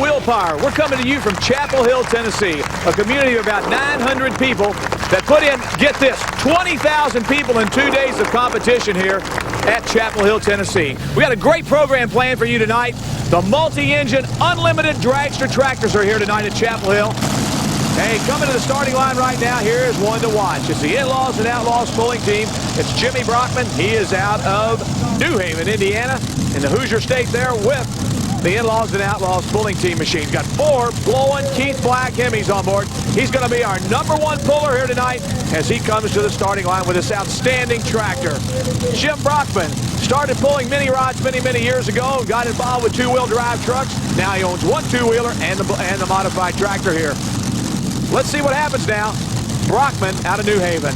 Wheel Power. We're coming to you from Chapel Hill, Tennessee, a community of about 900 people that put in, get this, 20,000 people in 2 days of competition here at Chapel Hill, Tennessee. We got a great program planned for you tonight. The multi-engine, unlimited dragster tractors are here tonight at Chapel Hill. Hey, coming to the starting line right now, here is one to watch. It's the In-Laws and Outlaws pulling team. It's Jimmy Brockman. He is out of New Haven, Indiana, in the Hoosier State there with the In-Laws and Outlaws pulling team machine. He's got 4 blowing Keith Black Hemis on board. He's going to be our #1 puller here tonight as he comes to the starting line with this outstanding tractor. Jim Brockman started pulling mini rods many years ago, got involved with 2-wheel drive trucks. Now he owns 1 2-wheeler and the modified tractor here. Let's see what happens now. Brockman out of New Haven.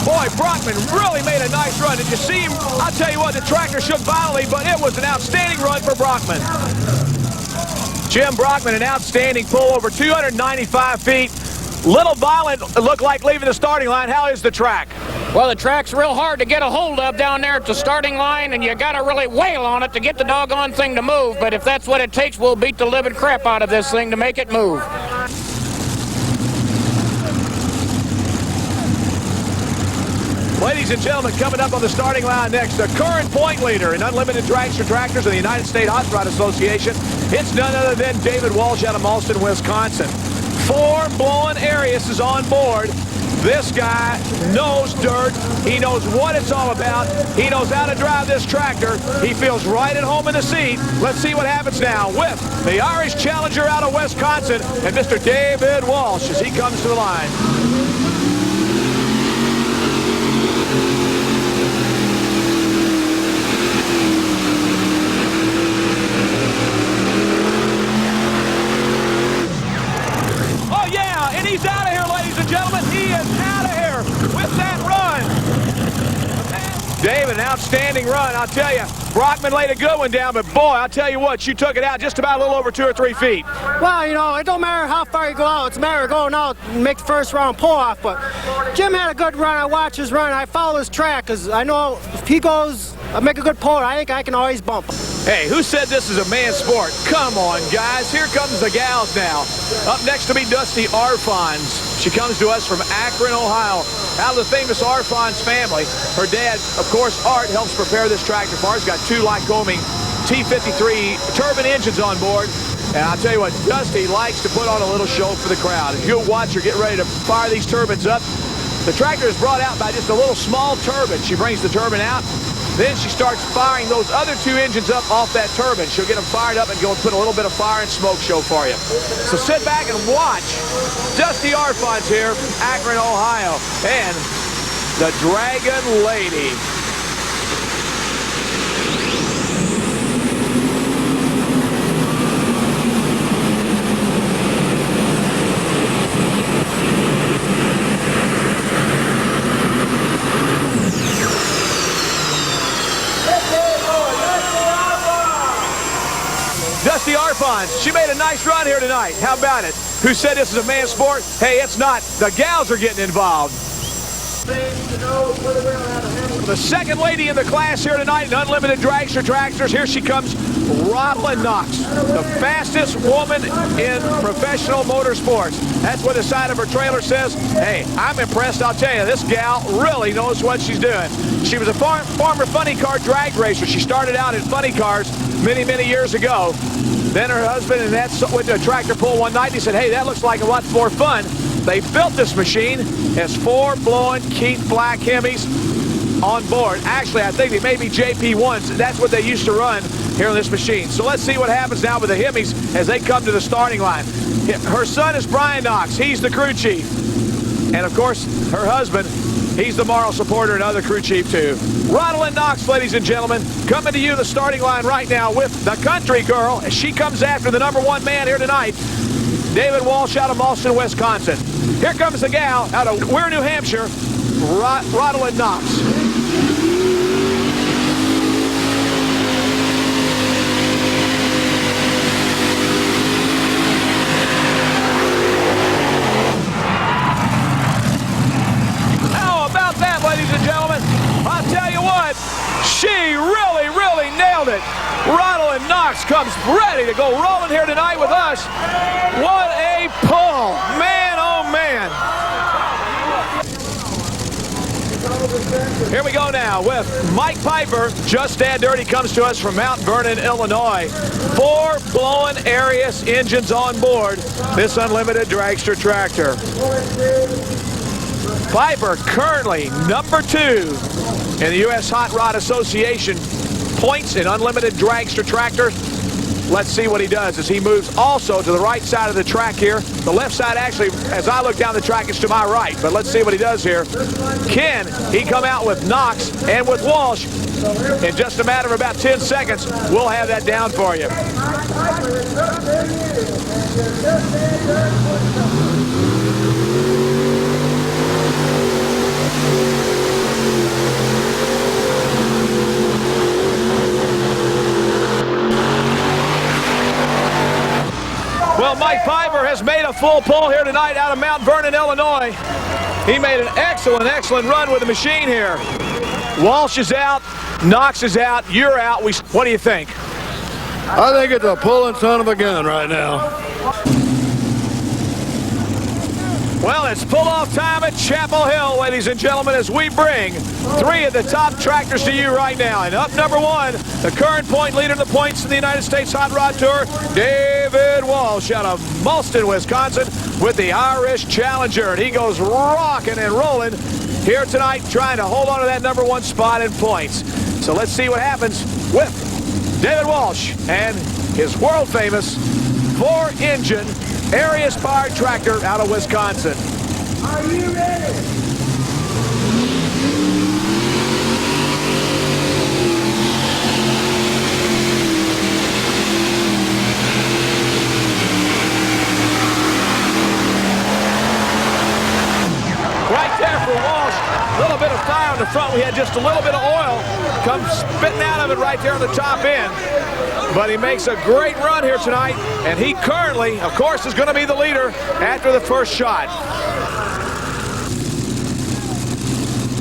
Boy, Brockman really made a nice run. Did you see him? I'll tell you what, the tractor shook violently, but it was an outstanding run for Brockman. Jim Brockman, an outstanding pull over 295 feet. Little violent, looked like leaving the starting line. How is the track? Well, the track's real hard to get a hold of down there at the starting line, and you got to really wail on it to get the doggone thing to move. But if that's what it takes, we'll beat the living crap out of this thing to make it move. Ladies and gentlemen, coming up on the starting line next, the current point leader in unlimited dragster tractors in the United States Hot Rod Association. It's none other than David Walsh out of Malston, Wisconsin. 4 blowing Arius is on board. This guy knows dirt. He knows what it's all about. He knows how to drive this tractor. He feels right at home in the seat. Let's see what happens now with the Irish Challenger out of Wisconsin and Mr. David Walsh as he comes to the line. He's out of here, ladies and gentlemen. He is out of here with that run. David, an outstanding run. I'll tell you, Brockman laid a good one down, but boy, I'll tell you what, you took it out just about a little over 2 or 3 feet. Well, you know, it don't matter how far you go out. It's a matter of going out and make the first round pull off. But Jim had a good run. I watched his run. I follow his track because I know if he goes, make a good puller, I think I can always bump him. Hey, who said this is a man's sport? Come on, guys. Here comes the gals now. Up next to be Dusty Arfons. She comes to us from Akron, Ohio, out of the famous Arfons family. Her dad, of course, Art, helps prepare this tractor for her. He's got 2 Lycoming T53 turbine engines on board. And I'll tell you what, Dusty likes to put on a little show for the crowd. If you'll watch her get ready to fire these turbines up, the tractor is brought out by just a little small turbine. She brings the turbine out. Then she starts firing those other 2 engines up off that turbine. She'll get them fired up and go and put a little bit of fire and smoke show for you. So sit back and watch Dusty Arfons here from Akron, Ohio, and the Dragon Lady. Dusty Arfons, she made a nice run here tonight. How about it? Who said this is a man's sport? Hey, it's not. The gals are getting involved. The second lady in the class here tonight in unlimited dragster tractors. Here she comes, Rosalind Knox, the fastest woman in professional motorsports. That's what the side of her trailer says. Hey, I'm impressed. I'll tell you, this gal really knows what she's doing. She was a former funny car drag racer. She started out in funny cars many years ago. Then her husband and that went to a tractor pull one night. And he said, hey, that looks like a lot more fun. They built this machine. Has 4 blowing Keith Black Hemis on board. Actually, I think they may be JP1s. That's what they used to run here on this machine. So let's see what happens now with the Hemis as they come to the starting line. Her son is Brian Knox. He's the crew chief. And, of course, her husband, he's the moral supporter and other crew chief, too. Rosalind Knox, ladies and gentlemen, coming to you the starting line right now with the country girl as she comes after the #1 man here tonight, David Walsh out of Malston, Wisconsin. Here comes the gal out of Weir, New Hampshire, Rosalind Knox. nailed it. Ronald Knox comes ready to go rolling here tonight with us. What a pull. Man, oh man. Here we go now with Mike Piper. Just Dad Dirty comes to us from Mount Vernon, Illinois. 4 blowing Arius engines on board this unlimited dragster tractor. Piper currently number 2 in the U.S. Hot Rod Association points in unlimited dragster tractor. Let's see what he does as he moves also to the right side of the track here. The left side actually, as I look down the track, is to my right. But let's see what he does here. Can he come out with Knox and with Walsh? In just a matter of about 10 seconds, we'll have that down for you. Well, Mike Piper has made a full pull here tonight out of Mount Vernon, Illinois. He made an excellent, excellent run with the machine here. Walsh is out. Knox is out. You're out. What do you think? I think it's a pulling son of a gun right now. Well, it's pull-off time at Chapel Hill, ladies and gentlemen, as we bring 3 of the top tractors to you right now. And up number 1, the current point leader in the points in the United States Hot Rod Tour, David Walsh out of Malston, Wisconsin, with the Irish Challenger. And he goes rocking and rolling here tonight, trying to hold on to that number 1 spot in points. So let's see what happens with David Walsh and his world-famous 4-engine Arius-powered tractor out of Wisconsin. Are you ready? Right there for Walsh. A little bit of fire on the front. We had just a little bit of oil come spitting out of it right there on the top end. But he makes a great run here tonight, and he currently, of course, is going to be the leader after the first shot.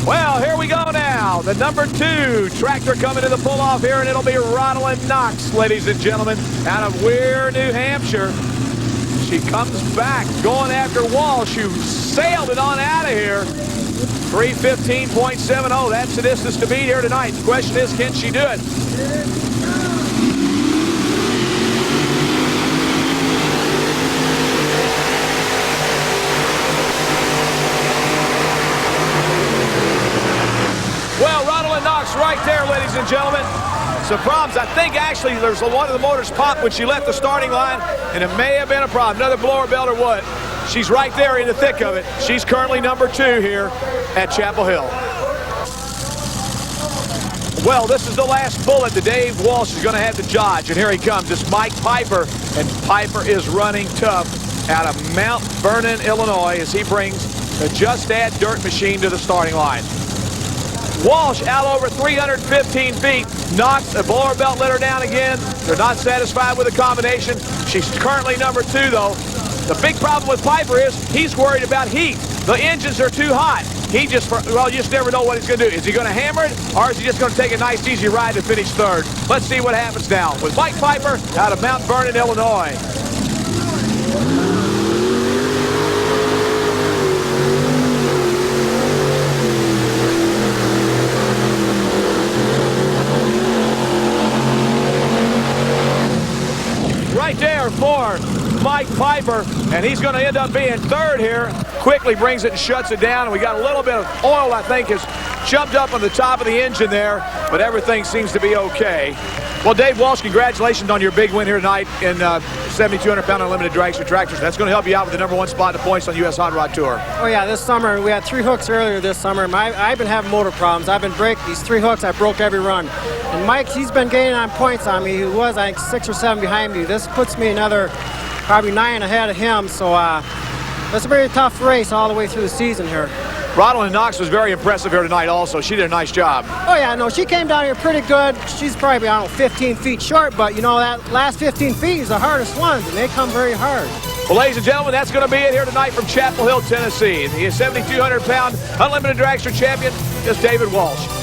Well, here we go now. The number 2 tractor coming to the pull-off here, and it'll be Ronald Knox, ladies and gentlemen, out of Weir, New Hampshire. She comes back going after Walsh, who sailed it on out of here. 3:15.70. That's the distance to beat here tonight. The question is, can she do it? Well, Ronald Knox right there, ladies and gentlemen. Some problems. I think actually there's one of the motors popped when she left the starting line, and it may have been a problem. Another blower belt or what. She's right there in the thick of it. She's currently number 2 here at Chapel Hill. Well, this is the last bullet that Dave Walsh is going to have to dodge, and here he comes. It's Mike Piper, and Piper is running tough out of Mount Vernon, Illinois, as he brings the Just Add Dirt machine to the starting line. Walsh out over 315 feet. Knox, a blower belt let her down again. They're not satisfied with the combination. She's currently number 2, though. The big problem with Piper is he's worried about heat. The engines are too hot. He just, well, you just never know what he's going to do. Is he going to hammer it, or is he just going to take a nice, easy ride to finish 3rd? Let's see what happens now with Mike Piper out of Mount Vernon, Illinois. Right there for Mike Piper, and he's going to end up being 3rd here. Quickly brings it and shuts it down, and we got a little bit of oil, I think, has jumped up on the top of the engine there, but everything seems to be okay. Well, Dave Walsh, congratulations on your big win here tonight in 7,200-pound unlimited dragster tractors. That's going to help you out with the number 1 spot in the points on the U.S. Hot Rod Tour. Oh yeah, this summer we had 3 hooks earlier this summer. I've been having motor problems. I've been breaking these 3 hooks. I broke every run. And Mike, he's been gaining on points on me. He was, I think, 6 or 7 behind me. This puts me another probably 9 ahead of him. So that's a very tough race all the way through the season here. Ronald Knox was very impressive here tonight also. She did a nice job. Oh yeah, no, she came down here pretty good. She's probably, I don't know, 15 feet short, but you know, that last 15 feet is the hardest ones, and they come very hard. Well, ladies and gentlemen, that's going to be it here tonight from Chapel Hill, Tennessee. The 7,200-pound unlimited dragster champion is David Walsh.